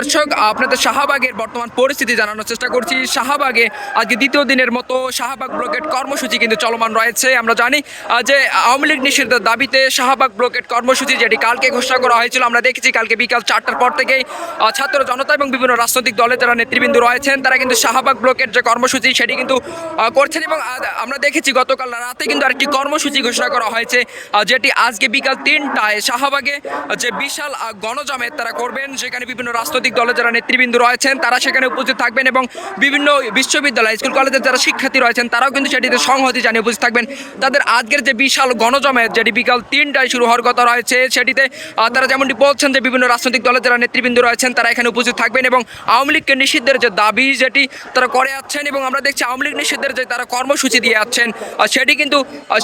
দর্শক আপনাদের শাহবাগের বর্তমান পরিস্থিতি জানানোর চেষ্টা করছি। শাহবাগে আজকে দ্বিতীয় দিনের মতো শাহবাগ ব্লকেট কর্মসূচি কিন্তু চলমান রয়েছে। আমরা জানি যে আওয়ামী লীগ নিষিদ্ধের দাবিতে শাহবাগ ব্লকেট কর্মসূচি যেটি কালকে ঘোষণা করা হয়েছিল, আমরা দেখেছি কালকে বিকাল 4টার পর থেকেই ছাত্র জনতা এবং বিভিন্ন রাজনৈতিক দলের যারা নেতৃবৃন্দ রয়েছেন তারা কিন্তু শাহবাগ ব্লকের যে কর্মসূচি সেটি কিন্তু করছেন। এবং আমরা দেখেছি গতকাল রাতে কিন্তু আরেকটি কর্মসূচি ঘোষণা করা হয়েছে, যেটি আজকে বিকাল 3টায় শাহবাগে যে বিশাল গণজমায়েত তারা করবেন, সেখানে বিভিন্ন রাজনৈতিক দলের যারা নেতৃবৃন্দ রয়েছেন তারা সেখানে উপস্থিত থাকবেন এবং বিভিন্ন বিশ্ববিদ্যালয় স্কুল কলেজের যারা শিক্ষার্থী রয়েছেন তারাও কিন্তু সেটিতে সংহতি জানিয়ে উপস্থিত থাকবেন। তাদের আজকের যে বিশাল গণজমায়েত যেটি বিকাল 3টায় শুরু হওয়ার কথা রয়েছে, সেটিতে তারা যেমনটি বলছেন যে বিভিন্ন রাজনৈতিক দলের যারা নেতৃবৃন্দ রয়েছেন তারা এখানে উপস্থিত থাকবেন এবং আওয়ামী লীগকে নিষিদ্ধের যে দাবি যেটি তারা করে যাচ্ছেন এবং আমরা দেখছি আওয়ামী লীগ নিষিদ্ধের যে তারা কর্মসূচি দিয়ে যাচ্ছেন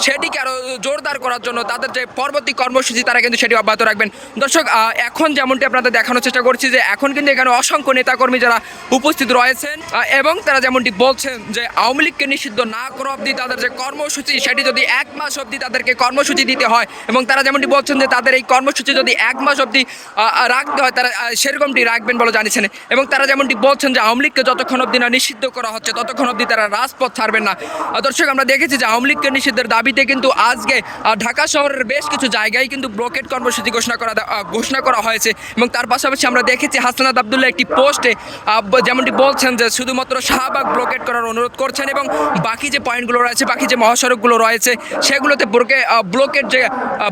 সেটিকে আরও জোরদার করার জন্য তাদের যে পরবর্তী কর্মসূচি তারা কিন্তু সেটি অব্যাহত রাখবেন। দর্শক, এখন যেমনটি আপনাদের দেখানোর চেষ্টা করছি যে এখন কিন্তু এখানে অসংখ্য নেতাকর্মী যারা উপস্থিত রয়েছেন এবং তারা যেমনটি বলছেন যে আওয়ামী লীগকে নিষিদ্ধ না করা অবধি তাদের যে কর্মসূচি সেটি যদি 1 মাস অবধি তাদেরকে কর্মসূচি দিতে হয় এবং তারা যেমনটি বলছেন যে তাদের এই কর্মসূচি যদি 1 মাস অবধি রাখতে হয় তারা সেরকমটি রাখবেন বলে জানিয়েছেন। এবং তারা যেমনটি বলছেন যে আওয়ামী লীগকে যতক্ষণ অবধি না নিষিদ্ধ করা হচ্ছে ততক্ষণ অবধি তারা রাজপথ ছাড়বেন না। দর্শক, আমরা দেখেছি যে আওয়ামী লীগকে নিষিদ্ধের দাবিতে কিন্তু আজকে ঢাকা শহরের বেশ কিছু জায়গায় কিন্তু ব্লকেট কর্মসূচি ঘোষণা করা হয়েছে এবং তার পাশাপাশি আমরা দেখেছি হাসনাত আবদুল্লাহ একটি পোস্টে যেমনটি বলছেন যে শুধুমাত্র শাহবাগ ব্লকেট করার অনুরোধ করছেন এবং বাকি যে পয়েন্টগুলো রয়েছে, বাকি যে মহাসড়কগুলো রয়েছে সেগুলোতে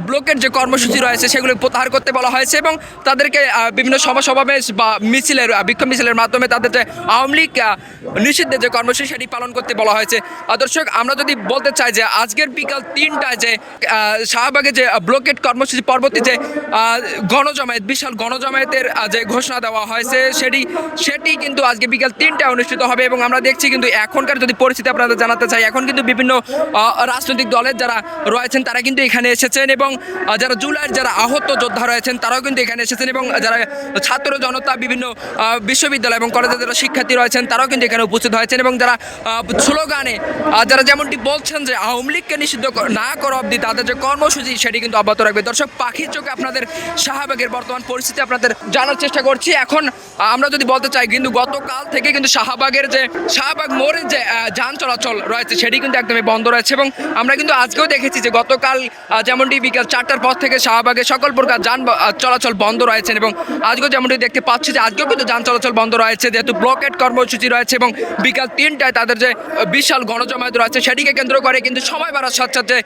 ব্লকের যে কর্মসূচি রয়েছে সেগুলো প্রত্যাহার করতে বলা হয়েছে এবং তাদেরকে বিভিন্ন সমাবেশ বা বিক্ষোভ মিছিলের মাধ্যমে তাদের যে আওয়ামী লীগ নিষিদ্ধের যে কর্মসূচি সেটি পালন করতে বলা হয়েছে। দর্শক, আমরা যদি বলতে চাই যে আজকের বিকাল 3টায় যে শাহবাগে যে ব্লকেট কর্মসূচি পরবর্তী যে বিশাল গণজমায়েতের যে ঘোষণা দেওয়া হয়েছে সেটি কিন্তু আজকে বিকাল 3টায় অনুষ্ঠিত হবে এবং আমরা দেখছি কিন্তু এখনকার যদি পরিস্থিতি আপনাদের জানাতে চাই, এখন কিন্তু বিভিন্ন রাজনৈতিক দলের যারা রয়েছেন তারা কিন্তু এখানে এসেছেন এবং যারা জুলাইয়ের যারা আহত যোদ্ধা রয়েছেন তারাও কিন্তু এখানে এসেছেন এবং যারা ছাত্র জনতা বিভিন্ন বিশ্ববিদ্যালয় এবং কলেজের যারা শিক্ষার্থী রয়েছেন তারাও কিন্তু এখানে উপস্থিত হয়েছেন এবং যারা স্লোগানে যারা যেমনটি বলছেন যে আওয়ামী লীগকে নিষিদ্ধ না করা অবধি তাদের যে কর্মসূচি সেটি কিন্তু অব্যাহত রাখবে। দর্শক, পাখির চোখে আপনাদের শাহবাগের বর্তমান পরিস্থিতি আপনাদের জানার চেষ্টা করছি। এখন আমরা যদি বলতে চাই কিন্তু গতকাল থেকে কিন্তু শাহবাগ মোড়ের যে যান চলাচল রয়েছে সেটি কিন্তু একদমই বন্ধ রয়েছে এবং আমরা কিন্তু আজকেও দেখেছি যে গতকাল যেমনটি বিকাল 4টার পর থেকে শাহবাগে সকল প্রকার যান চলাচল বন্ধ রয়েছে এবং আজকেও যেমনটি দেখতে পাচ্ছি যে আজকেও কিন্তু যান চলাচল বন্ধ রয়েছে যেহেতু ব্লকেট কর্মসূচি রয়েছে এবং বিকাল 3টায় তাদের যে বিশাল গণজমায়েত রয়েছে সেটিকে কেন্দ্র করে কিন্তু সময় বাড়ার সাথে সাথে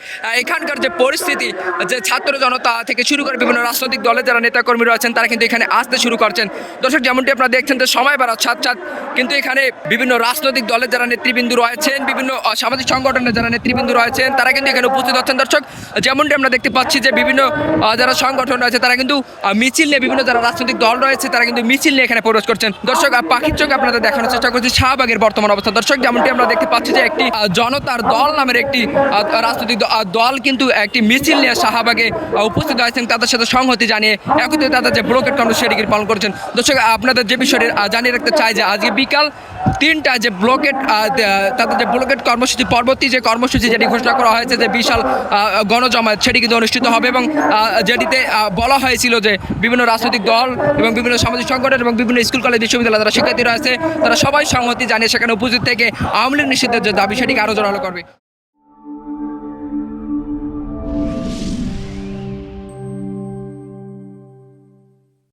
এখানকার যে পরিস্থিতি যে ছাত্র জনতা থেকে শুরু করে বিভিন্ন রাজনৈতিক দলের যারা নেতাকর্মী রয়েছেন তারা কিন্তু এখানে আসতে শুরু করছেন। দর্শক, যেমনটি আপনারা দেখছেন যে সময় বাড়ার সাথে সাথে কিন্তু এখানে বিভিন্ন রাজনৈতিক দলের যারা নেতৃবৃন্দ রয়েছেন, বিভিন্ন সামাজিক সংগঠনের যারা নেতৃবৃন্দ রয়েছেন তারা কিন্তু এখানে উপস্থিত হচ্ছেন। দর্শক, যেমনটি আমরা দেখতে পাচ্ছি যে বিভিন্ন যারা সংগঠন রয়েছে তারা কিন্তু মিছিল নিয়ে, বিভিন্ন যারা রাজনৈতিক দল রয়েছে তারা কিন্তু মিছিল নিয়ে এখানে প্রবেশ করছেন। দর্শক, পাখির চোখে আপনাদের দেখানোর চেষ্টা করছি শাহবাগের বর্তমান অবস্থা। দর্শক, যেমনটি আমরা দেখতে পাচ্ছি যে একটি জনতার দল নামের একটি রাজনৈতিক দল কিন্তু একটি মিছিল নিয়ে শাহবাগে উপস্থিত হয়েছেন, তাদের সাথে সংহতি জানিয়ে একত্রে তাদের যে ব্লকেট কর্মসূচি সেটি পালন করছেন। দর্শক, আপনাদের যে বিষয়টি জানিয়ে রাখতে চাই যে আজকে বিকাল 3টায় যে তাদের যে ব্লকেট কর্মসূচি পরবর্তী যে কর্মসূচি যেটি ঘোষণা করা হয়েছে যে বিশাল গণজমায়েত সেটি কিন্তু অনুষ্ঠিত হবে এবং যেটিতে বলা হয়েছিল যে বিভিন্ন রাজনৈতিক দল এবং বিভিন্ন সামাজিক সংগঠন এবং বিভিন্ন স্কুল কলেজ বিশ্ববিদ্যালয় যারা শিক্ষার্থী রয়েছে তারা সবাই সংহতি জানিয়ে সেখানে উপস্থিত থেকে আওয়ামী লীগ নিষিদ্ধের যে দাবি সেটিকে আরও জোরালো করবে।